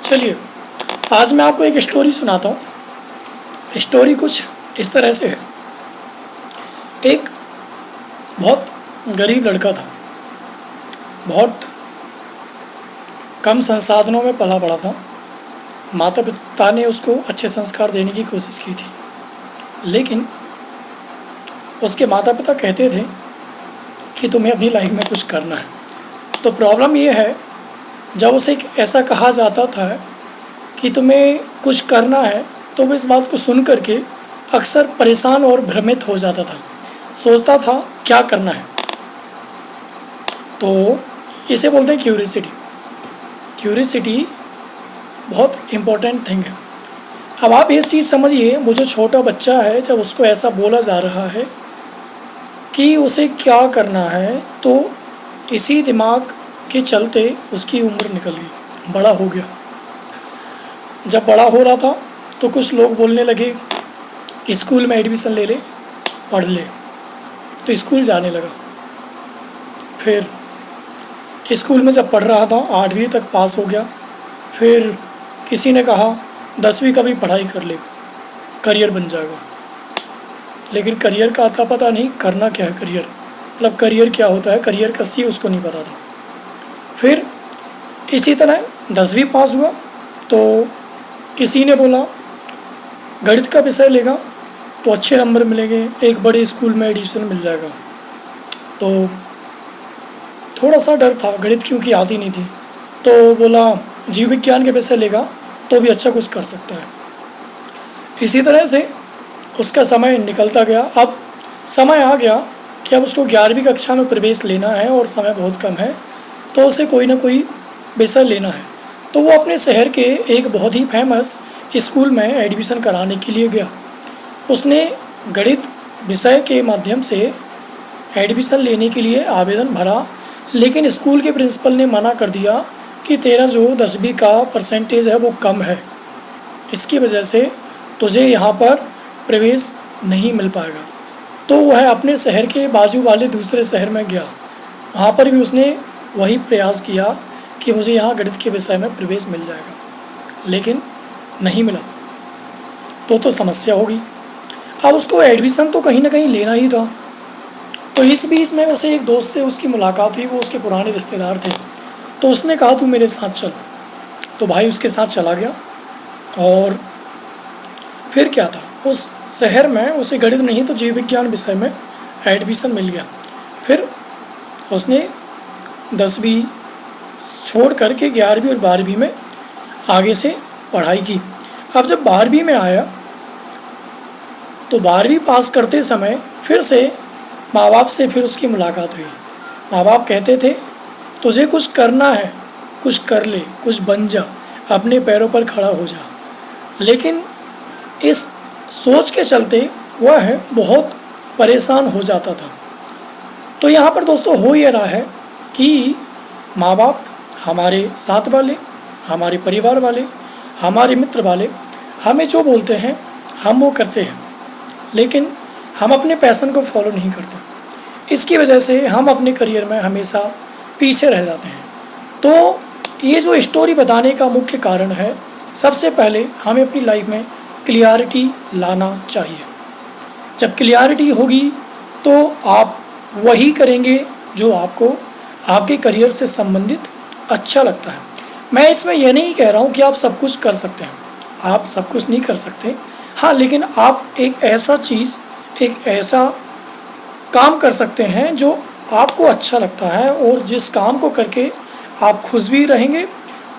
चलिए, आज मैं आपको एक स्टोरी सुनाता हूँ। स्टोरी कुछ इस तरह से है। एक बहुत गरीब लड़का था, बहुत कम संसाधनों में पला बड़ा था। माता पिता ने उसको अच्छे संस्कार देने की कोशिश की थी, लेकिन उसके माता पिता कहते थे कि तुम्हें अपनी लाइफ में कुछ करना है। तो प्रॉब्लम ये है, जब उसे ऐसा कहा जाता था कि तुम्हें कुछ करना है, तो वो इस बात को सुन करके अक्सर परेशान और भ्रमित हो जाता था, सोचता था क्या करना है। तो इसे बोलते हैं क्यूरियोसिटी। क्यूरियोसिटी बहुत इम्पोर्टेंट थिंग है। अब आप इस चीज़ समझिए, वो जो छोटा बच्चा है, जब उसको ऐसा बोला जा रहा है कि उसे क्या करना है, तो इसी दिमाग के चलते उसकी उम्र निकल गई, बड़ा हो गया। जब बड़ा हो रहा था तो कुछ लोग बोलने लगे स्कूल में एडमिशन ले ले, पढ़ ले। तो स्कूल जाने लगा। फिर स्कूल में जब पढ़ रहा था, 8वीं तक पास हो गया। फिर किसी ने कहा 10वीं का भी पढ़ाई कर ले, करियर बन जाएगा। लेकिन करियर का आता पता नहीं, करना क्या है करियर, मतलब करियर क्या होता है, करियर का सी उसको नहीं पता था। फिर इसी तरह 10वीं पास हुआ तो किसी ने बोला गणित का विषय लेगा तो अच्छे नंबर मिलेंगे, एक बड़े स्कूल में एडमिशन मिल जाएगा। तो थोड़ा सा डर था, गणित क्योंकि आती नहीं थी। तो बोला जीव विज्ञान के विषय लेगा तो भी अच्छा कुछ कर सकता है। इसी तरह से उसका समय निकलता गया। अब समय आ गया कि अब उसको 11वीं कक्षा में प्रवेश लेना है और समय बहुत कम है, तो उसे कोई ना कोई विषय लेना है। तो वो अपने शहर के एक बहुत ही फेमस स्कूल में एडमिशन कराने के लिए गया। उसने गणित विषय के माध्यम से एडमिशन लेने के लिए आवेदन भरा, लेकिन स्कूल के प्रिंसिपल ने मना कर दिया कि तेरा जो 10वीं का परसेंटेज है वो कम है, इसकी वजह से तुझे यहाँ पर प्रवेश नहीं मिल पाएगा। तो वह अपने शहर के बाजू वाले दूसरे शहर में गया। वहाँ पर भी उसने वही प्रयास किया कि मुझे यहाँ गणित के विषय में प्रवेश मिल जाएगा, लेकिन नहीं मिला। तो समस्या होगी। अब उसको एडमिशन तो कहीं ना कहीं लेना ही था। तो इस बीच में उसे एक दोस्त से उसकी मुलाकात हुई, वो उसके पुराने रिश्तेदार थे। तो उसने कहा तू मेरे साथ चल। तो भाई उसके साथ चला गया। और फिर क्या था, उस शहर में उसे गणित नहीं तो जीव विज्ञान विषय में एडमिशन मिल गया। फिर उसने 10वीं छोड़ करके 11वीं और 12वीं में आगे से पढ़ाई की। अब जब 12वीं में आया तो 12वीं पास करते समय फिर से माँ बाप से फिर उसकी मुलाकात हुई। माँ बाप कहते थे तुझे कुछ करना है, कुछ कर ले, कुछ बन जा, अपने पैरों पर खड़ा हो जा। लेकिन इस सोच के चलते वह बहुत परेशान हो जाता था। तो यहाँ पर दोस्तों हो ये रहा है कि माँ बाप, हमारे साथ वाले, हमारे परिवार वाले, हमारे मित्र वाले हमें जो बोलते हैं हम वो करते हैं, लेकिन हम अपने पैशन को फॉलो नहीं करते। इसकी वजह से हम अपने करियर में हमेशा पीछे रह जाते हैं। तो ये जो स्टोरी बताने का मुख्य कारण है, सबसे पहले हमें अपनी लाइफ में क्लियरिटी लाना चाहिए। जब क्लियरिटी होगी तो आप वही करेंगे जो आपको आपके करियर से संबंधित अच्छा लगता है। मैं इसमें यह नहीं कह रहा हूँ कि आप सब कुछ कर सकते हैं, आप सब कुछ नहीं कर सकते। हाँ, लेकिन आप एक ऐसा चीज़, एक ऐसा काम कर सकते हैं जो आपको अच्छा लगता है, और जिस काम को करके आप खुश भी रहेंगे,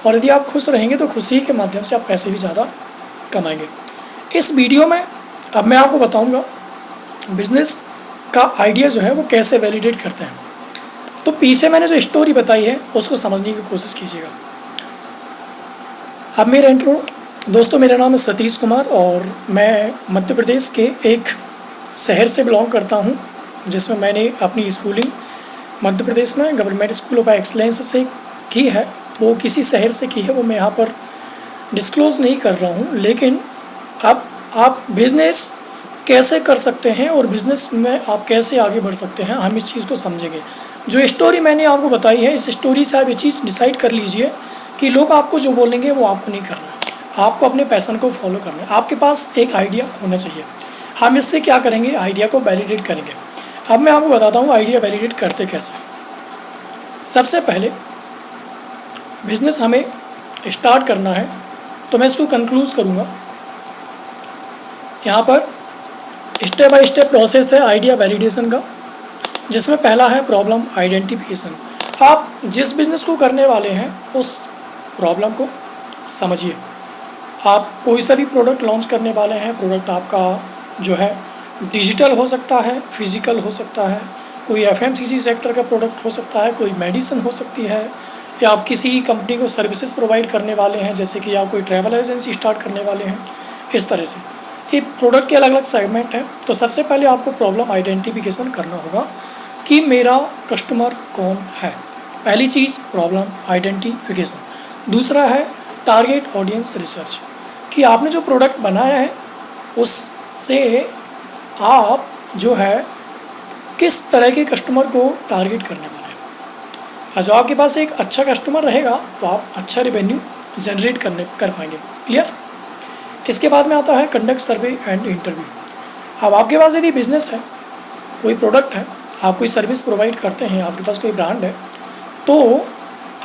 और यदि आप खुश रहेंगे तो खुशी के माध्यम से आप पैसे भी ज़्यादा कमाएंगे। इस वीडियो में अब मैं आपको बताऊंगा बिजनेस का आइडिया जो है वो कैसे वैलिडेट करते हैं। तो पीछे मैंने जो स्टोरी बताई है उसको समझने की कोशिश कीजिएगा। अब मेरा इंट्रो। दोस्तों, मेरा नाम है सतीश कुमार और मैं मध्य प्रदेश के एक शहर से बिलोंग करता हूं, जिसमें मैंने अपनी स्कूलिंग मध्य प्रदेश में गवर्नमेंट स्कूल ऑफ एक्सलेंस से की है। वो किसी शहर से की है, वो मैं यहाँ पर डिस्क्लोज़ नहीं कर रहा हूँ। लेकिन अब आप बिज़नेस कैसे कर सकते हैं और बिज़नेस में आप कैसे आगे बढ़ सकते हैं, हम इस चीज़ को समझेंगे। जो स्टोरी मैंने आपको बताई है, इस स्टोरी से आप ये चीज़ डिसाइड कर लीजिए कि लोग आपको जो बोलेंगे वो आपको नहीं करना है, आपको अपने पैशन को फॉलो करना है। आपके पास एक आइडिया होना चाहिए। हम इससे क्या करेंगे, आइडिया को वैलिडेट करेंगे। अब मैं आपको बताता हूँ आइडिया वैलिडेट करते कैसे। सबसे पहले बिजनेस हमें स्टार्ट करना है, तो मैं इसको कंक्लूड करूँगा। यहाँ पर स्टेप बाय स्टेप प्रोसेस है आइडिया वैलिडेशन का, जिसमें पहला है प्रॉब्लम आइडेंटिफिकेशन। आप जिस बिज़नेस को करने वाले हैं उस प्रॉब्लम को समझिए। आप कोई सा भी प्रोडक्ट लॉन्च करने वाले हैं, प्रोडक्ट आपका जो है डिजिटल हो सकता है, फिजिकल हो सकता है, कोई एफएमसीजी सेक्टर का प्रोडक्ट हो सकता है, कोई मेडिसिन हो सकती है, या आप किसी कंपनी को सर्विसेज प्रोवाइड करने वाले हैं, जैसे कि आप कोई ट्रैवल एजेंसी स्टार्ट करने वाले हैं। इस तरह से ये प्रोडक्ट के अलग अलग सेगमेंट हैं। तो सबसे पहले आपको प्रॉब्लम आइडेंटिफिकेशन करना होगा कि मेरा कस्टमर कौन है। पहली चीज़ प्रॉब्लम आइडेंटिफिकेशन। दूसरा है टारगेट ऑडियंस रिसर्च, कि आपने जो प्रोडक्ट बनाया है उससे आप जो है किस तरह के कस्टमर को टारगेट करने वाले हैं। और जो आपके पास एक अच्छा कस्टमर रहेगा तो आप अच्छा रेवेन्यू जनरेट कर पाएंगे। क्लियर। इसके बाद में आता है कंडक्ट सर्वे एंड इंटरव्यू। अब आपके पास यदि बिजनेस है, कोई प्रोडक्ट है, आप कोई सर्विस प्रोवाइड करते हैं, आपके पास कोई ब्रांड है, तो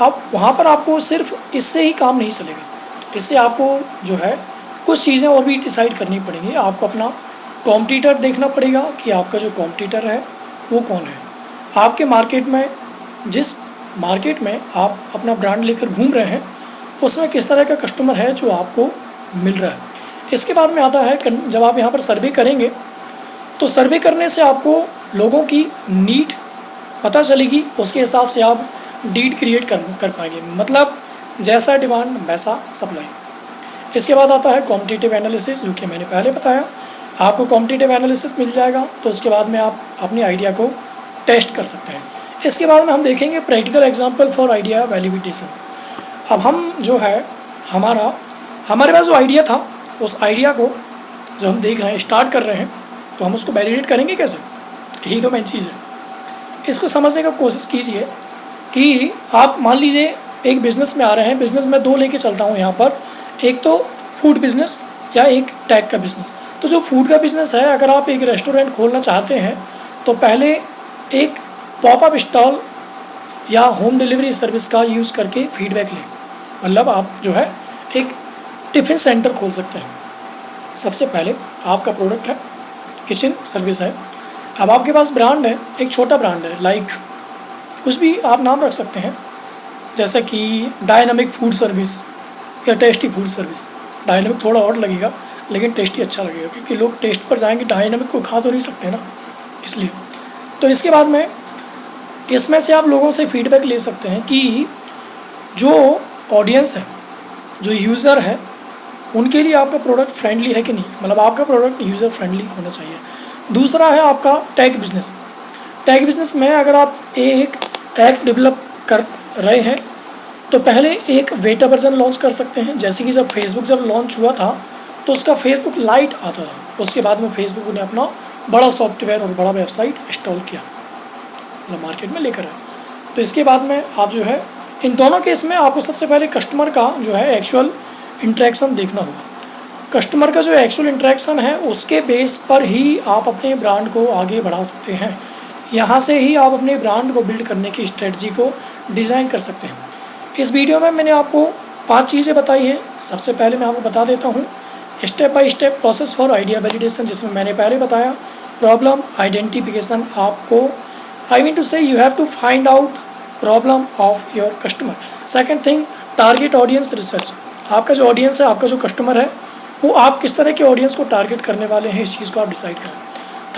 आप वहाँ पर आपको सिर्फ इससे ही काम नहीं चलेगा। इससे आपको जो है कुछ चीज़ें और भी डिसाइड करनी पड़ेंगी। आपको अपना कॉम्पिटिटर देखना पड़ेगा कि आपका जो कॉम्पिटिटर है वो कौन है। आपके मार्केट में, जिस मार्केट में आप अपना ब्रांड लेकर घूम रहे हैं, उसमें किस तरह का कस्टमर है जो आपको मिल रहा है। इसके बाद में आता है जब आप यहाँ पर सर्वे करेंगे, तो सर्वे करने से आपको लोगों की नीड पता चलेगी, उसके हिसाब से आप डीड क्रिएट कर पाएंगे। मतलब जैसा डिमांड वैसा सप्लाई। इसके बाद आता है कॉम्पिटिटिव एनालिसिस, जो कि मैंने पहले बताया। आपको कॉम्पिटिटिव एनालिसिस मिल जाएगा तो उसके बाद में आप अपनी आइडिया को टेस्ट कर सकते हैं। इसके बाद में हम देखेंगे practical example for idea validation. अब हम जो है हमारे पास जो आइडिया था, उस आइडिया को जब हम देख रहे हैं, स्टार्ट कर रहे हैं, तो हम उसको वैलिडेट करेंगे कैसे। यही तो मेन चीज़ है। इसको समझने का कोशिश कीजिए कि आप मान लीजिए एक बिज़नेस में आ रहे हैं। बिज़नेस में दो लेके चलता हूँ यहाँ पर, एक तो फूड बिज़नेस या एक टैग का बिज़नेस। तो जो फूड का बिज़नेस है, अगर आप एक रेस्टोरेंट खोलना चाहते हैं तो पहले एक पॉपअप स्टॉल या होम डिलीवरी सर्विस का यूज़ करके फीडबैक लें। मतलब आप जो है एक टिफ़िन सेंटर खोल सकते हैं। सबसे पहले आपका प्रोडक्ट है, किचन सर्विस है। अब आपके पास ब्रांड है, एक छोटा ब्रांड है, लाइक कुछ भी आप नाम रख सकते हैं, जैसे कि डायनामिक फूड सर्विस या टेस्टी फूड सर्विस। डायनामिक थोड़ा और लगेगा लेकिन टेस्टी अच्छा लगेगा, क्योंकि लोग टेस्ट पर जाएंगे, डायनामिक को खा तो नहीं सकते ना, इसलिए। तो इसके बाद में इसमें से आप लोगों से फीडबैक ले सकते हैं कि जो ऑडियंस है, जो यूज़र है, उनके लिए आपका प्रोडक्ट फ्रेंडली है कि नहीं। मतलब आपका प्रोडक्ट यूज़र फ्रेंडली होना चाहिए। दूसरा है आपका टैग बिज़नेस। टैग बिज़नेस में अगर आप एक टैग डेवलप कर रहे हैं तो पहले एक बेटा वर्जन लॉन्च कर सकते हैं। जैसे कि जब फेसबुक लॉन्च हुआ था तो उसका फेसबुक लाइट आता था, उसके बाद में फेसबुक ने अपना बड़ा सॉफ्टवेयर और बड़ा वेबसाइट इंस्टॉल किया, मतलब मार्केट में लेकर आए। तो इसके बाद में आप जो है इन दोनों केस में आपको सबसे पहले कस्टमर का जो है एक्चुअल इंटरेक्शन देखना होगा। कस्टमर का जो एक्चुअल इंटरेक्शन है उसके बेस पर ही आप अपने ब्रांड को आगे बढ़ा सकते हैं। यहाँ से ही आप अपने ब्रांड को बिल्ड करने की स्ट्रेटजी को डिज़ाइन कर सकते हैं। इस वीडियो में मैंने आपको 5 चीज़ें बताई हैं। सबसे पहले मैं आपको बता देता हूँ step by step process for idea validation, जिसमें मैंने पहले बताया प्रॉब्लम आइडेंटिफिकेशन। आपको I mean to say you have to find out problem of your customer. Second thing target audience research. आपका जो ऑडियंस है, आपका जो कस्टमर है, वो आप किस तरह के ऑडियंस को टारगेट करने वाले हैं, इस चीज़ को आप डिसाइड करें।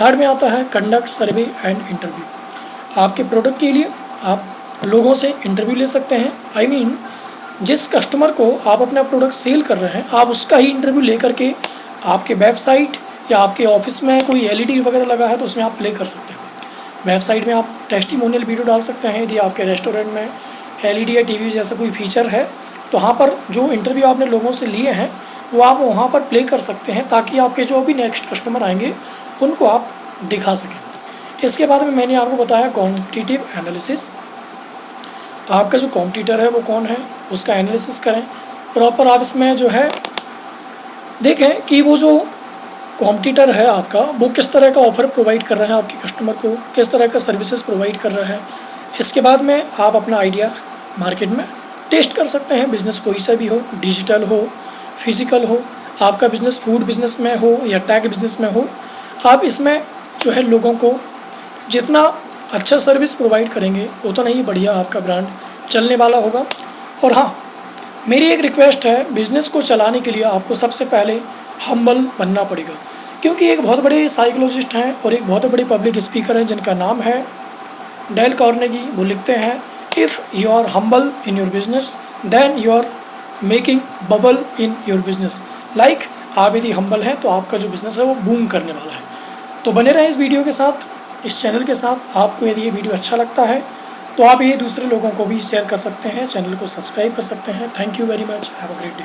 थर्ड में आता है कंडक्ट सर्वे एंड इंटरव्यू। आपके प्रोडक्ट के लिए आप लोगों से इंटरव्यू ले सकते हैं। आई मीन जिस कस्टमर को आप अपना प्रोडक्ट सेल कर रहे हैं, आप उसका ही इंटरव्यू ले करके आपके वेबसाइट या आपके ऑफिस में कोई LED वगैरह लगा है तो उसमें आप प्ले कर सकते हैं। वेबसाइट में आप टेस्टिमोनियल वीडियो डाल सकते हैं। यदि आपके रेस्टोरेंट में LED या TV जैसा कोई फीचर है तो वहाँ पर जो इंटरव्यू आपने लोगों से लिए हैं वो आप वहाँ पर प्ले कर सकते हैं, ताकि आपके जो भी नेक्स्ट कस्टमर आएंगे उनको आप दिखा सकें। इसके बाद में मैंने आपको बताया क्वांटिटेटिव एनालिसिस। आपका जो कॉम्पिटिटर है वो कौन है, उसका एनालिसिस करें प्रॉपर। आप इसमें जो है देखें कि वो जो कॉम्पिटिटर है आपका वो किस तरह का ऑफ़र प्रोवाइड कर रहे हैं आपके कस्टमर को, किस तरह का सर्विसेज प्रोवाइड कर रहे हैं। इसके बाद में आप अपना आइडिया मार्केट में टेस्ट कर सकते हैं। बिज़नेस कोई सा भी हो, डिजिटल हो, फिजिकल हो, आपका बिज़नेस फूड बिज़नेस में हो या टेक बिज़नेस में हो, आप इसमें जो है लोगों को जितना अच्छा सर्विस प्रोवाइड करेंगे उतना ही बढ़िया आपका ब्रांड चलने वाला होगा। और हाँ, मेरी एक रिक्वेस्ट है, बिज़नेस को चलाने के लिए आपको सबसे पहले हम्बल बनना पड़ेगा, क्योंकि एक बहुत बड़े साइकोलॉजिस्ट हैं और एक बहुत बड़े पब्लिक स्पीकर हैं जिनका नाम है डेल कार्नेगी। वो लिखते हैं, if you are humble in your business then you are making bubble in your business. Like आप यदि हम्बल हैं तो आपका जो बिज़नेस है वो बूम करने वाला है। तो बने रहें इस वीडियो के साथ, इस चैनल के साथ। आपको यदि ये वीडियो अच्छा लगता है तो आप ये दूसरे लोगों को भी शेयर कर सकते हैं, चैनल को सब्सक्राइब कर सकते हैं। Thank you very much, have a great day.